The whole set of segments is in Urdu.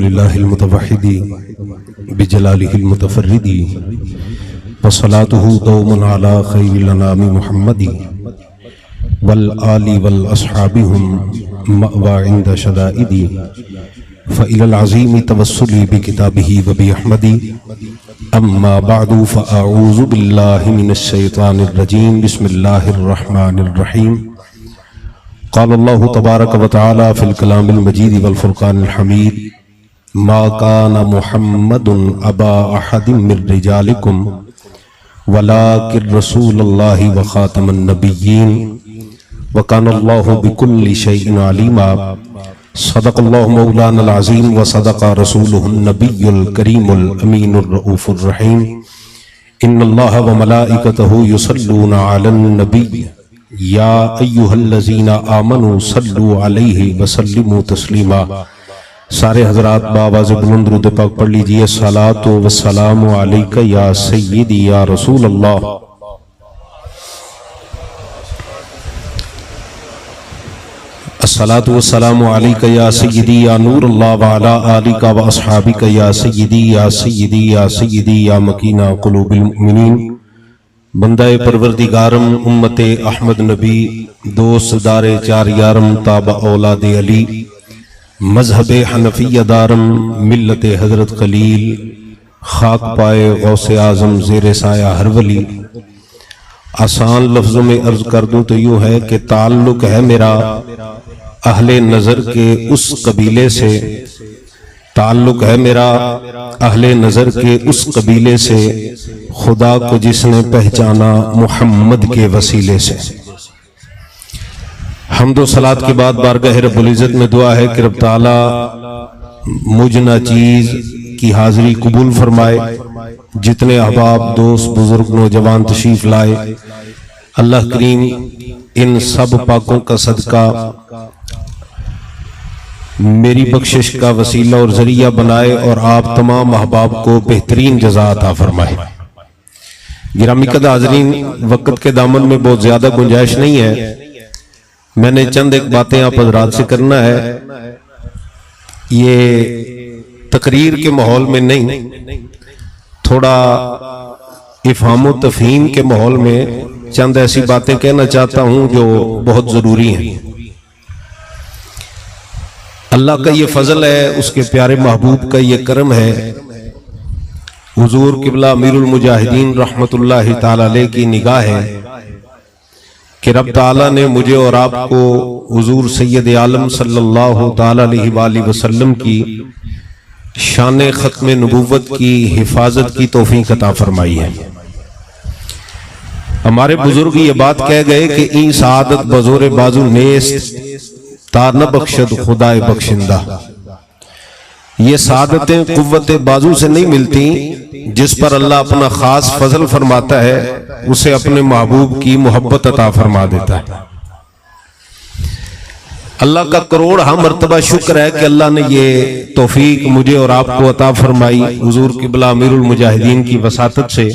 للہ المتوحد بجلالہ المتفرد وصلاۃہ دوما علی خیر الانام محمد والآل والاصحاب هم مأوى عند شدائد فإلى العظیم توسلی بکتابہ وبأحمد اما بعد فأعوذ باللہ من الشیطان الرجیم بسم اللہ الرحمن الرحیم قال اللہ تبارک و تعالی فی الکلام المجید والفرقان الحمید ما کان محمد ابا احد من رجالکم ولکن رسول اللہ وخاتم النبیین وکان اللہ بکل شیء علیما صدق اللہ مولانا العظیم وصدق رسولہ النبی الکریم الامین الرؤوف الرحیم ان اللہ وملائکتہ یصلون علی النبی یا ایہا الذین آمنوا صلوا علیہ وسلموا تسلیما۔ سارے حضرات بآواز بلند درود پاک پڑھ لیجئے۔ الصلاۃ والسلام علیک یا سیدی یا رسول اللہ۔ الصلاۃ والسلام علیک یا سیدی یا نور اللہ وعلی آلک واصحابک یا سیدی یا سیدی یا سیدی یا مکین قلوب المؤمنین۔ بندہ پروردگارم امت احمد نبی دوست دار چار یارم تابع اولاد علی مذہب حنفیہ دارم ملت حضرت خلیل خاک پائے غوث اعظم زیر سایہ ہر ولی۔ آسان لفظوں میں عرض کر دوں تو یوں ہے کہ تعلق ہے میرا اہل نظر کے اس قبیلے سے، تعلق ہے میرا اہل نظر کے اس قبیلے سے خدا کو جس نے پہچانا محمد کے وسیلے سے۔ حمد و صلاۃ کے بعد بارگاہ رب العزت میں دعا ہے کہ رب تعالی مجھ ناچیز کی حاضری قبول فرمائے۔ جتنے احباب دوست بزرگ نوجوان تشریف لائے، اللہ کریم ان سب پاکوں کا صدقہ میری بخشش کا وسیلہ اور ذریعہ بنائے اور آپ تمام احباب کو بہترین جزا عطا فرمائے۔ گرامی قدر حاضرین، وقت کے دامن میں بہت زیادہ گنجائش نہیں ہے، میں نے چند ایک باتیں آپ حضرات سے کرنا ہے۔ یہ تقریر کے ماحول میں نہیں، تھوڑا افہام و تفہیم کے ماحول میں چند ایسی باتیں کہنا چاہتا ہوں جو بہت ضروری ہیں۔ اللہ کا یہ فضل ہے، اس کے پیارے محبوب کا یہ کرم ہے، حضور قبلہ امیر المجاہدین رحمت اللہ تعالی علیہ کی نگاہ ہے کہ رب تعالیٰ نے مجھے اور آپ کو حضور سید عالم صلی اللہ تعالی علیہ وآلہ وسلم کی شان ختم نبوت کی حفاظت کی توفیق عطا فرمائی ہے۔ ہمارے بزرگ یہ بات کہہ گئے کہ این سعادت بزور بازو نیست تا نہ بخشد خدائے بخشندہ۔ یہ سعادتیں قوت بازو سے نہیں ملتی، جس پر اللہ اپنا خاص فضل فرماتا ہے اسے اپنے محبوب کی محبت عطا فرما دیتا ہے۔ اللہ کا کروڑ ہاں مرتبہ شکر ہے کہ اللہ نے یہ توفیق مجھے اور آپ کو عطا فرمائی حضور قبلہ امیر المجاہدین کی وساطت سے۔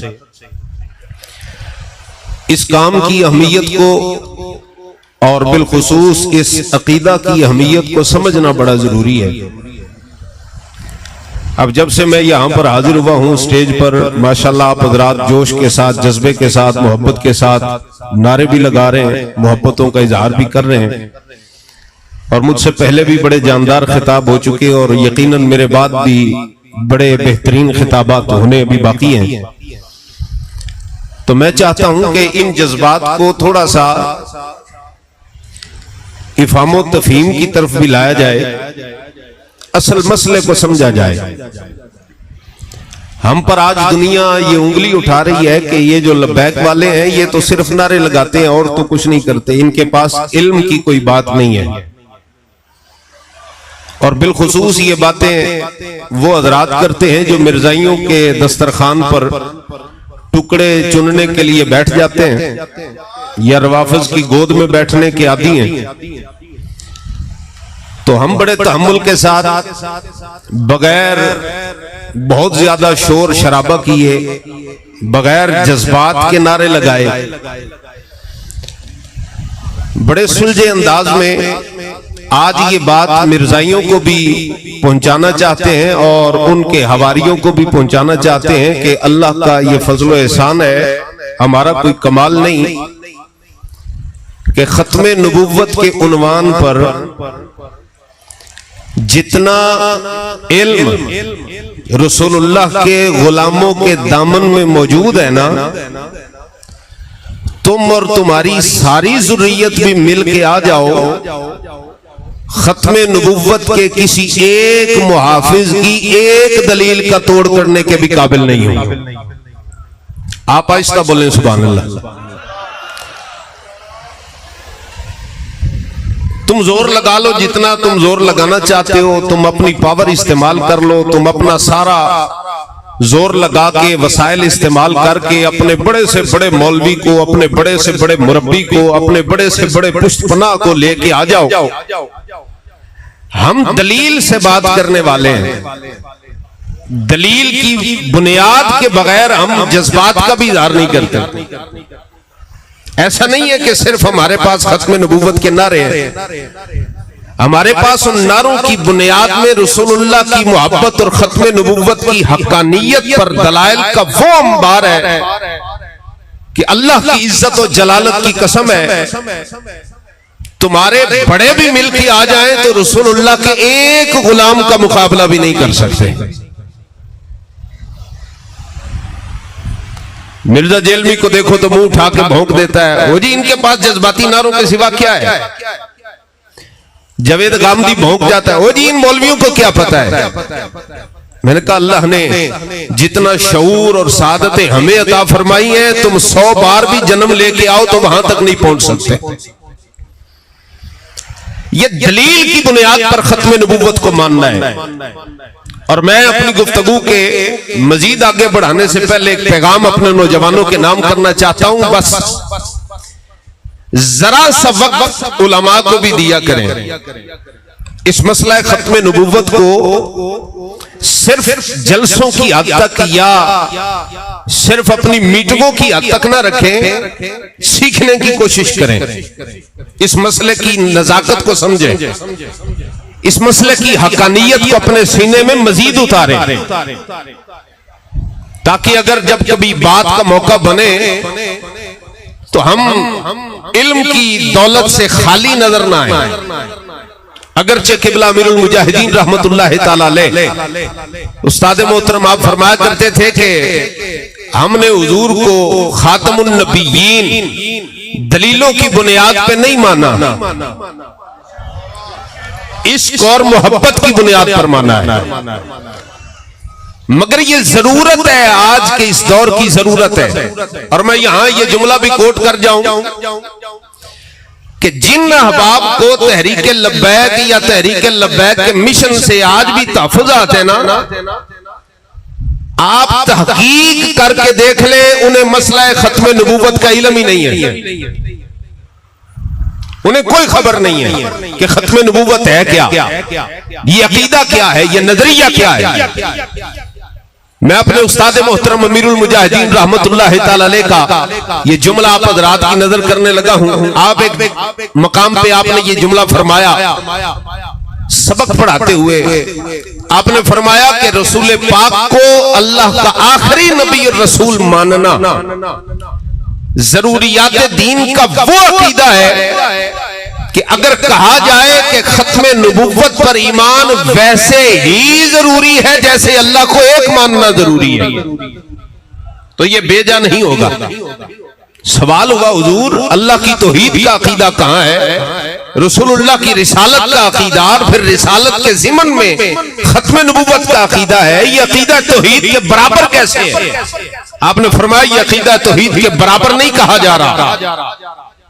اس کام کی اہمیت کو اور بالخصوص اس عقیدہ کی اہمیت کو سمجھنا بڑا ضروری ہے۔ اب جب سے میں یہاں پر حاضر ہوا ہوں اسٹیج پر، ماشاءاللہ آپ حضرات جوش کے ساتھ، جذبے کے ساتھ، محبت کے ساتھ نعرے بھی لگا رہے ہیں، محبتوں کا اظہار بھی کر رہے ہیں، اور مجھ سے پہلے بھی بڑے جاندار خطاب ہو چکے اور یقیناً میرے بعد بھی بڑے بہترین خطابات ہونے بھی باقی ہیں۔ تو میں چاہتا ہوں کہ ان جذبات کو تھوڑا سا افہام و تفہیم کی طرف بھی لایا جائے، اصل مسئلے کو سمجھا جائے۔ ہم پر آج دنیا یہ انگلی اٹھا رہی ہے کہ یہ جو لبیک والے ہیں یہ تو صرف نعرے لگاتے ہیں اور تو کچھ نہیں کرتے، ان کے پاس علم کی کوئی بات نہیں ہے۔ اور بالخصوص یہ باتیں وہ حضرات کرتے ہیں جو مرزائیوں کے دسترخوان پر ٹکڑے چننے کے لیے بیٹھ جاتے ہیں یا روافظ کی گود میں بیٹھنے کے عادی ہیں۔ تو ہم بڑے تحمل کے ساتھ بغیر بہت زیادہ شور شرابہ کیے، بغیر جذبات کے نعرے لگائے، بڑے سلجھے انداز میں آج یہ بات مرزائیوں کو بھی پہنچانا چاہتے ہیں اور ان کے حواریوں کو بھی پہنچانا چاہتے ہیں کہ اللہ کا یہ فضل و احسان ہے، ہمارا کوئی کمال نہیں کہ ختم نبوت کے عنوان پر جتنا علم رسول اللہ کے غلاموں کے دامن میں موجود ہے نا، تم اور تمہاری ساری ذریت بھی مل کے آ جاؤ، ختم نبوت کے کسی ایک محافظ کی ایک دلیل کا توڑ کرنے کے بھی قابل نہیں ہو۔ آپ آہستہ بولیں سبحان اللہ۔ تم زور لگا لو جتنا تم زور لگانا چاہتے ہو، تم اپنی پاور استعمال کر لو، تم اپنا سارا زور لگا کے وسائل استعمال کر کے اپنے بڑے سے بڑے مولوی کو، اپنے بڑے سے بڑے مربی کو، اپنے بڑے سے بڑے پشت پناہ کو لے کے آ جاؤ، ہم دلیل سے بات کرنے والے ہیں، دلیل کی بنیاد کے بغیر ہم جذبات کا بھی اظہار نہیں کرتے۔ ایسا نہیں ہے کہ صرف ہمارے پاس ختم نبوت کے نعرے ہیں، ہمارے پاس ان نعروں کی بنیاد میں رسول اللہ کی محبت اور ختم نبوت کی حقانیت پر دلائل کا وہ انبار ہے کہ اللہ کی عزت و جلالت کی قسم ہے، تمہارے بڑے بھی مل کے آ جائیں تو رسول اللہ کے ایک غلام کا مقابلہ بھی نہیں کر سکتے۔ مرزا جیلمی کو دیکھو تو منہ اٹھا کے بھونک دیتا ہے، وہ جی ان کے پاس جذباتی نعروں کے سوا کیا ہے؟ جاوید غامدی بھونک جاتا ہے، وہ جی ان مولویوں کو کیا پتہ ہے؟ میں نے کہا اللہ نے جتنا شعور اور سعادتیں ہمیں عطا فرمائی ہیں، تم 100 بار بھی جنم لے کے آؤ تو وہاں تک نہیں پہنچ سکتے۔ یہ دلیل کی بنیاد پر ختم نبوت کو ماننا ہے۔ اور میں اپنی گفتگو کے مزید آگے بڑھانے سے پہلے ایک پیغام اپنے نوجوانوں کے نام کرنا چاہتا ہوں، بس ذرا سا وقت علماء کو بھی دیا کریں۔ اس مسئلہ ختم نبوت کو صرف جلسوں کی حد تک یا صرف اپنی میٹنگوں کی حد تک نہ رکھیں، سیکھنے کی کوشش کریں، اس مسئلے کی نزاکت کو سمجھیں، اس مسئلے کی حقانیت کو اپنے سینے میں مزید اتاریں، تاکہ اگر جب کبھی بات کا موقع بنے تو ہم علم کی دولت سے خالی نظر نہ آئیں۔ اگرچہ قبلہ امیر المجاہدین رحمت اللہ تعالی علیہ استاد محترم آپ فرمایا کرتے تھے کہ ہم نے حضور کو خاتم النبیین دلیلوں کی بنیاد پہ نہیں مانا، عشق اور محبت کی بنیاد پر مانا ہے، مگر یہ ضرورت ہے، آج کے اس دور کی ضرورت ہے۔ اور میں یہاں یہ جملہ بھی کوٹ کر جاؤں کہ جن احباب کو تحریک لبیک یا تحریک لبیک کے مشن سے آج بھی تحفظات ہیں نا، آپ تحقیق کر کے دیکھ لیں، انہیں مسئلہ ختم نبوت کا علم ہی نہیں ہے، انہیں کوئی خبر نہیں ہے کہ ختم نبوت ہے کیا، یہ عقیدہ کیا ہے، یہ نظریہ کیا ہے۔ میں اپنے استاد محترم امیر المجاہدین رحمت اللہ تعالی علیہ کا یہ جملہ آپ حضرات کی نظر کرنے لگا ہوں۔ آپ ایک مقام پہ آپ نے یہ جملہ فرمایا، سبق پڑھاتے ہوئے آپ نے فرمایا کہ رسول پاک کو اللہ کا آخری نبی اور رسول ماننا ضروریات دین کا وہ عقیدہ ہے کہ اگر کہا جائے کہ ختم نبوت پر ایمان ویسے ہی ضروری ہے جیسے اللہ کو ایک ماننا ضروری ہے، تو یہ بے جا نہیں ہوگا۔ سوال ہوگا حضور اللہ کی توحید کا عقیدہ کہاں ہے، رسول اللہ کی رسالت کا عقیدہ، اور پھر رسالت کے ضمن میں ختم نبوت کا عقیدہ ہے، یہ عقیدہ توحید کے برابر کیسے ہے؟ آپ نے فرمایا یہ عقیدہ توحید کے برابر نہیں کہا جا رہا،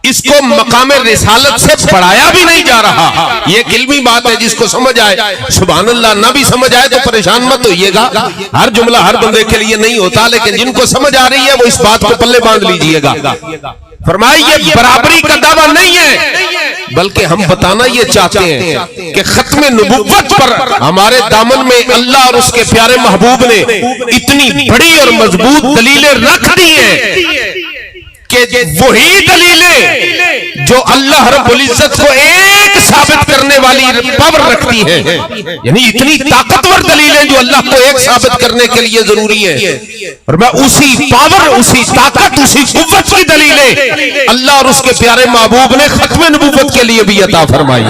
اس کو مقام رسالت سے بڑھایا بھی نہیں جا رہا۔ یہ ایک علمی بات ہے، جس کو سمجھ آئے سبحان اللہ، نہ بھی سمجھ آئے تو پریشان مت ہوئیے گا، ہر جملہ ہر بندے کے لیے نہیں ہوتا، لیکن جن کو سمجھ آ رہی ہے وہ اس بات کو پلے باندھ لیجئے گا۔ فرمایا یہ برابری کا دعویٰ نہیں ہے، بلکہ ہم بتانا یہ چاہتے ہیں کہ ختم نبوت پر ہمارے دامن میں اللہ اور اس کے پیارے محبوب نے اتنی بڑی اور مضبوط دلیلیں رکھ دی ہیں کہ کہ وہی دلیلیں جو اللہ رب العزت کو ایک ثابت کرنے والی پاور رکھتی ہیں، یعنی اتنی طاقتور دلیلیں جو اللہ کو ایک ثابت کرنے کے لیے ضروری ہے، اور میں اسی پاور، اسی طاقت، اسی قوت کی دلیلیں اللہ اور اس کے پیارے محبوب نے ختم نبوت کے لیے بھی عطا فرمائی۔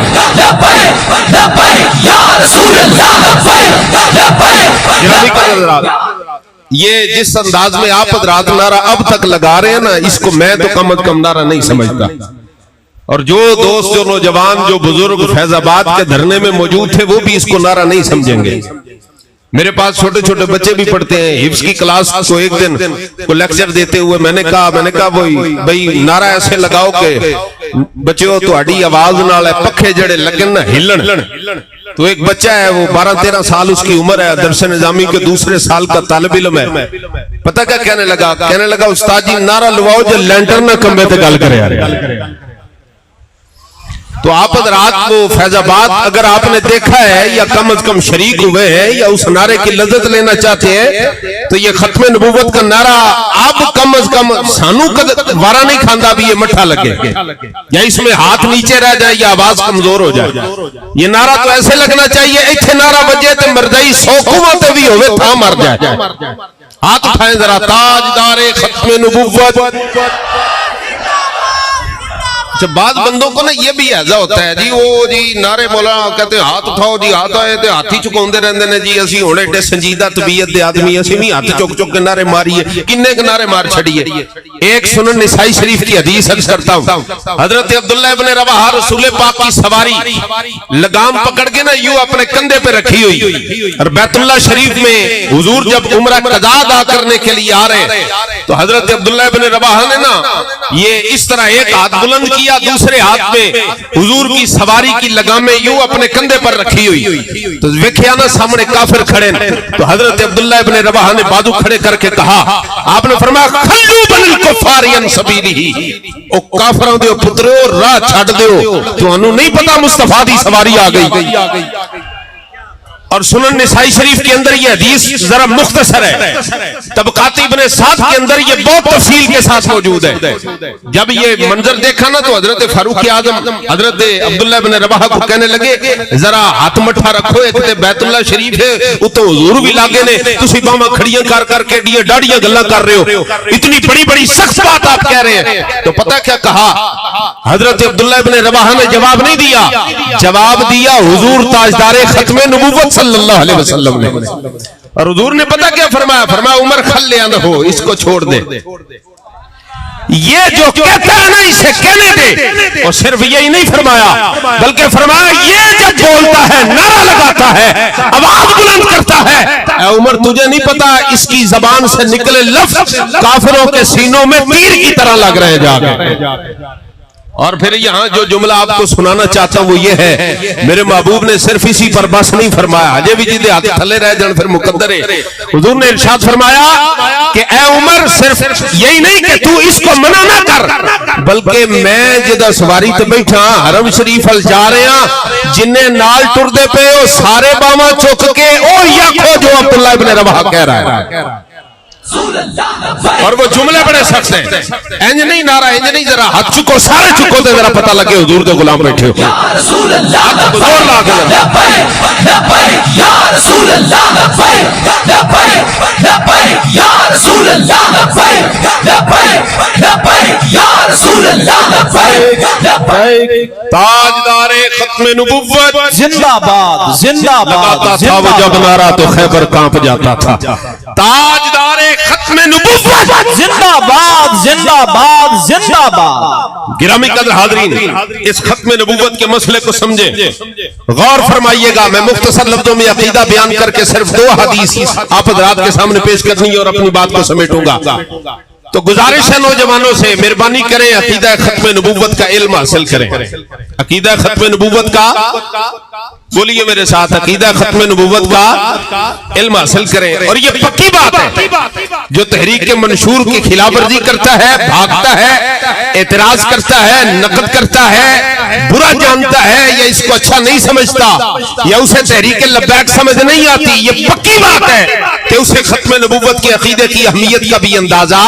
یہ جس انداز میں آپ حضرات نعرہ اب تک لگا رہے ہیں نا، اس کو میں تو کم از کم نعرہ نہیں سمجھتا، اور جو دوست، جو نوجوان، جو بزرگ فیض آباد کے دھرنے میں موجود تھے وہ بھی اس کو نعرہ نہیں سمجھیں گے۔ میرے پاس چھوٹے چھوٹے بچے بھی پڑھتے ہیں، حفظ کی کلاس کو ایک دن کو لیکچر دیتے ہوئے میں نے کہا وہی بھئی نعرہ ایسے لگاؤ کہ بچیو تہاڈی آواز نال پکھے جڑے لگن نہ ہلن۔ تو ایک بچہ ہے، وہ 12-13 سال اس کی عمر ہے، درس نظامی کے دوسرے سال کا طالب علم ہے، پتہ کیا کہنے لگا استاد جی نعرہ لواؤ جو لینٹر نہ کمبے تے گل کرے۔ تو آپ حضرات کو فیض آباد اگر آپ نے دیکھا ہے یا کم از کم شریک ہوئے ہیں یا اس نعرے کی لذت لینا چاہتے ہیں، تو یہ ختم نبوت کا نعرہ اب کم از کم سانو وارا نہیں کھاندا بھی یہ مٹھا لگے، یا اس میں ہاتھ نیچے رہ جائے یا آواز کمزور ہو جائے۔ یہ نعرہ تو ایسے لگنا چاہیے ایتھے نعرہ بجے تے مردائی 100 قوتیں بھی ہوئے تھا مر جائے۔ ہاتھ اٹھائیں ذرا، تاجدار ختم نبوت۔ جب بعض بندوں کو نا یہ بھی ایزا ہوتا ہے جی، وہ جی نعرے مولانا کہتے ہیں ہاتھ اٹھاؤ جی، ہاتھ آئے تے ہاتھی چکاؤندے رہندے نے جی، اسی ہونے ایڈے سنجیدہ طبیعت دے آدمی، اسی بھی ہاتھ چک کے نعرے ماریے، کنے کے نعرے مار چھڑیے۔ ایک سنن نسائی شریف کی حدیث عرض کرتا ہوں، حضرت عبداللہ ابن رواحہ رسول پاک کی سواری لگام پکڑ کے نا یوں اپنے کندھے پہ رکھی ہوئی، اور بیت اللہ شریف میں حضور جب عمرہ قضا ادا کرنے کے لیے آ رہے تو حضرت عبداللہ ابن رواحہ نے نا یہ اس طرح ایک ہاتھ بلند کیا، دوسرے ہاتھ میں حضور کی سواری کی لگامیں یوں اپنے کندھے پر رکھی ہوئی، تو ویکھیا نا سامنے کافر کھڑے، تو حضرت عبداللہ ابن رواحہ نے بازو کھڑے کر کے کہا، آپ نے فرمایا خلو بن الکفار عن سبیلہ، او کافراں دے پترو راہ چھڈ دیو، تانوں نہیں پتا مصطفیٰ دی سواری آ گئی۔ اور سنن نسائی شریف کے اندر یہ حدیث ذرا مختصر ہے، طبقات ابن سعد کے اندر یہ بہت تفصیل کے ساتھ موجود ہے۔ جب یہ منظر دیکھا نا تو حضرت فاروق اعظم حضرت عبداللہ ابن رواحہ کو کہنے لگے ذرا ہاتھ مٹھا رکھو، ایک تے بیت اللہ شریف ہے اتو حضور بھی لاگے نے، تسی باواں کھڑیاں کر کے ڈیاں ڈاڑیاں گلاں کر رہے ہو، اتنی بڑی بڑی سخت بات آپ کہہ رہے ہیں۔ تو پتہ کیا کہا حضرت عبداللہ ابن رواحہ نے؟ جواب نہیں دیا، جواب دیا حضور تاجدار ختم نبوت صلی اللہ علیہ وسلم نے، اور حضور نے پتہ کیا فرمایا؟ فرمایا عمر خلے انہو، اس کو چھوڑ دے، یہ جو کہتا ہے نا اسے کہنے دے۔ اور صرف یہی نہیں فرمایا بلکہ فرمایا یہ جب بولتا ہے، نعرہ لگاتا ہے، آواز بلند کرتا ہے، اے عمر تجھے نہیں پتا اس کی زبان سے نکلے لفظ کافروں کے سینوں میں تیر کی طرح لگ رہے جا کے۔ اور پھر یہاں جو جملہ آپ کو سنانا چاہتا ہوں وہ یہ ہے، میرے محبوب نے صرف اسی پر بس نہیں فرمایا، حجے بھی جی ہاتھ تھلے رہ جان پھر مقدر ہے۔ حضور نے ارشاد فرمایا کہ اے عمر صرف یہی نہیں کہ تو اس کو منع نہ کر، بلکہ میں جدہ سواری تے بیٹھا حرم شریف ال جا رہے ہیں، جنہیں نال ٹر دے پہ وہ سارے باواں چک کے او یکو جو عبداللہ ابن رواحہ کہہ رہا ہے۔ اور وہ جملے بڑے سخت ہیں، انج نہیں نعرہ، انج نہیں، ذرا ہاتھ چکو، سارے چکو تے ذرا پتہ لگے حضور دے غلام بیٹھے ہو۔ یا رسول اللہ لبیک لبیک یا رسول اللہ لبیک لبیک لبیک یا رسول اللہ لبیک لبیک لبیک یا رسول اللہ لبیک لبیک۔ تاجدار ختم نبوت زندہ باد، زندہ باد، تھا وہ جب نعرہ تو خیبر کانپ جاتا تھا۔ تاجدار ختم نبوت زندہ باد، زندہ باد، زندہ باد۔ گرامی قدر حاضرین، اس ختم نبوت کے مسئلے کو سمجھیں، غور فرمائیے گا۔ میں مختصر لفظوں میں عقیدہ بیان کر کے صرف 2 حدیث آپ حضرات کے سامنے پیش کرنی ہے اور اپنی بات کو سمیٹوں گا۔ تو گزارش ہے نوجوانوں سے، مہربانی کریں عقیدہ ختم نبوت کا علم حاصل کریں۔ عقیدہ ختم نبوت کا، بولیے میرے ساتھ، عقیدہ ختم نبوت کا علم حاصل کریں۔ اور یہ پکی بات ہے، جو تحریک کے منشور کی خلاف ورزی کرتا ہے، بھاگتا ہے، اعتراض کرتا ہے، نقد کرتا ہے، برا جانتا ہے یا اس کو اچھا نہیں سمجھتا یا اسے تحریک لبیک سمجھ نہیں آتی، یہ پکی بات ہے کہ اسے ختم نبوت کے عقیدے کی اہمیت کا بھی اندازہ،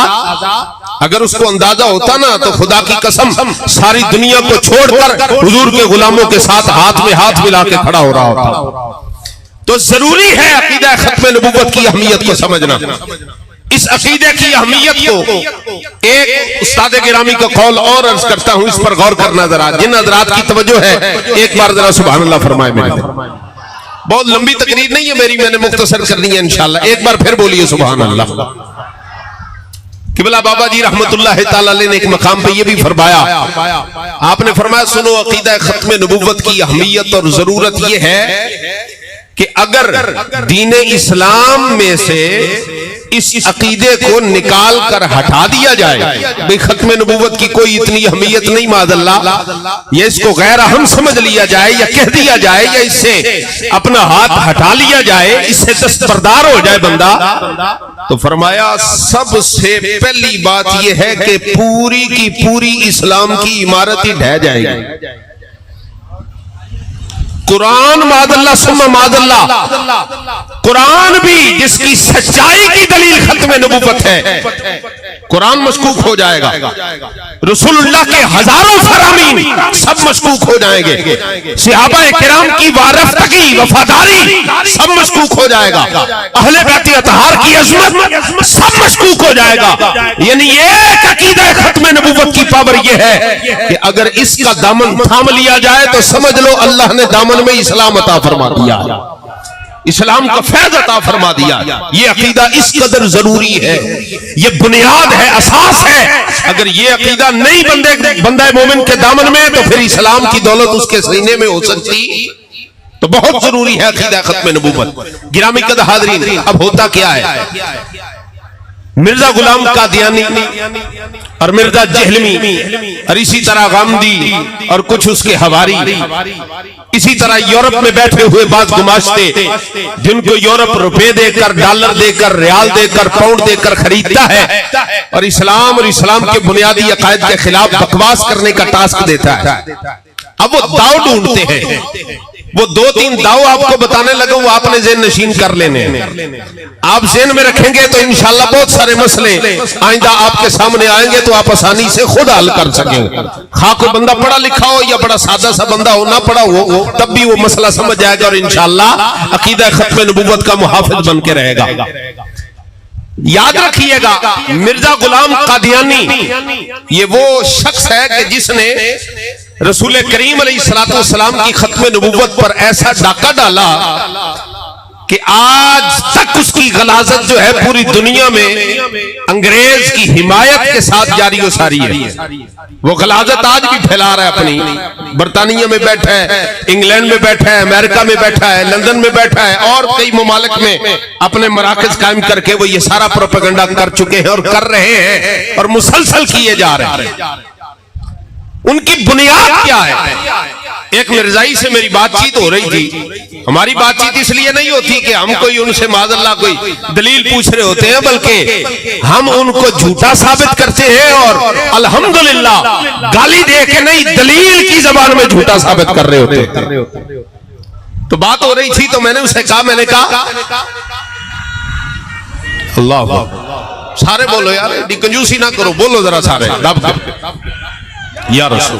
اگر اس کو اندازہ ہوتا نا تو خدا کی قسم ساری دنیا کو چھوڑ کر حضور کے غلاموں کے ساتھ ہاتھ میں ہاتھ ملا کے کھڑا ہو رہا ہوتا۔ تو ضروری ہے عقیدہ ختم نبوت کی اہمیت کو سمجھنا۔ اس عقیدے کی اہمیت کو ایک استاد گرامی کا قول اور عرض کرتا ہوں، اس پر غور کرنا ذرا، جن حضرات کی توجہ ہے ایک بار ذرا سبحان اللہ فرمائے میرے۔ بہت لمبی تقریر نہیں ہے میری، میں نے مختصر کرنی ہے انشاءاللہ، ایک بار پھر بولیے سبحان اللہ۔ قبلہ بابا جی رحمت اللہ تعالی علیہ نے ایک مقام پہ یہ بھی فرمایا، آپ نے فرمایا سنو عقیدہ ختم نبوت کی اہمیت اور ضرورت یہ ہے کہ اگر دین اسلام میں سے اس عقیدے کو نکال کر ہٹا دیا جائے، بھئی ختم نبوت کی کوئی اتنی اہمیت نہیں معاذ اللہ، یا اس کو غیر اہم سمجھ لیا جائے یا کہہ دیا جائے یا اس سے اپنا ہاتھ ہٹا لیا جائے، اس سے دستبردار ہو جائے بندہ، تو فرمایا سب سے پہلی بات یہ ہے کہ پوری کی پوری اسلام کی عمارت ہی ڈھہ جائے گی۔ قرآن معاذ اللہ ثم معاذ اللہ، قرآن بھی جس کی سچائی کی دلیل ختم نبوت ہے، قرآن مشکوک ہو جائے گا، رسول اللہ کے ہزاروں فرامین سب مشکوک ہو جائیں گے، صحابہ کرام کی وارفتگی وفاداری سب مشکوک ہو جائے گا، اہل بیت اطہار کی عظمت سب مشکوک ہو جائے گا۔ یعنی ایک عقیدہ ختم نبوت کی پاور یہ ہے کہ اگر اس کا دامن تھام لیا جائے تو سمجھ لو اللہ نے دامن میں اسلام عطا فرما دیا، اسلام کا فیض عطا فرما دیا۔ یہ عقیدہ اس قدر ضروری ہے، یہ بنیاد ہے، اساس ہے۔ اگر یہ عقیدہ نہیں بندہ مومن کے دامن میں تو پھر اسلام کی دولت اس کے سینے میں ہو سکتی، تو بہت ضروری ہے عقیدہ ختم نبوت۔ گرامی قدر حاضرین، اب ہوتا کیا ہے، مرزا غلام قادیانی اور مرزا جہلمی اور اسی طرح غامدی اور کچھ اس کے حواری، اسی طرح یورپ میں بیٹھے ہوئے بعض گماشتے جن کو یورپ روپے دے کر، ڈالر دے کر، ریال دے کر، پاؤنڈ دے کر خریدتا ہے اور اسلام کے بنیادی عقائد کے خلاف بکواس کرنے کا ٹاسک دیتا ہے۔ اب وہ داؤ ڈھونڈتے ہیں، وہ دو تین داؤ آپ کو بتانے لگا، وہ آپ نے ذہن نشین کر لینے ہیں، آپ ذہن میں رکھیں گے تو انشاءاللہ بہت سارے مسئلے آئندہ آپ کے سامنے آئیں گے تو آپ آسانی سے خود حل کر سکیں گے۔ خواہ کوئی بندہ پڑھا لکھا ہو یا بڑا سادہ سا بندہ ہو، نہ پڑھا ہو، تب بھی وہ مسئلہ سمجھ جائے گا اور انشاءاللہ عقیدہ ختم نبوت کا محافظ بن کے رہے گا۔ یاد رکھیے گا مرزا غلام قادیانی یہ وہ شخص ہے کہ جس نے رسول کریم علیہ السلام کی ختم نبوت پر ایسا ڈاکہ ڈالا کہ آج تک اس کی غلاظت جو ہے پوری دنیا میں انگریز کی حمایت کے ساتھ جاری و ساری ہے۔ وہ غلاظت آج بھی پھیلا رہا ہے، اپنی برطانیہ میں بیٹھا ہے، انگلینڈ میں بیٹھا ہے، امریکہ میں بیٹھا ہے، لندن میں بیٹھا ہے اور کئی ممالک میں اپنے مراکز قائم کر کے وہ یہ سارا پروپیگنڈا کر چکے ہیں اور کر رہے ہیں اور مسلسل کیے جا رہے ہیں۔ ان کی بنیاد کیا ہے؟ ایک مرزائی سے میری بات چیت ہو رہی تھی، ہماری بات چیت اس لیے نہیں ہوتی کہ ہم کوئی ان سے معاذ اللہ کوئی دلیل پوچھ رہے ہوتے ہیں، بلکہ ہم ان کو جھوٹا ثابت کرتے ہیں اور الحمدللہ گالی دے کے نہیں، دلیل کی زبان میں جھوٹا ثابت کر رہے ہوتے ہیں۔ تو بات ہو رہی تھی تو میں نے اسے کہا، میں نے کہا اللہ سارے بولو یار، کنجوسی نہ کرو، بولو ذرا سارے دب کر یا رسول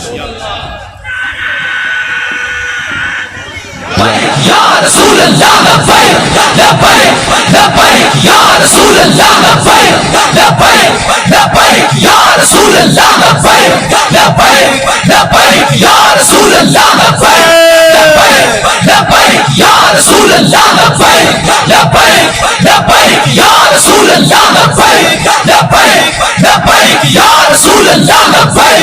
یا رسول اللہ لبیک لبیک لبیک یا رسول اللہ لبیک لبیک لبیک یا رسول اللہ لبیک لبیک لبیک یا رسول اللہ لبیک لبیک یا رسول اللہ لبیک لبیک لبیک یا رسول اللہ لبیک لبیک لبیک یا رسول اللہ لبیک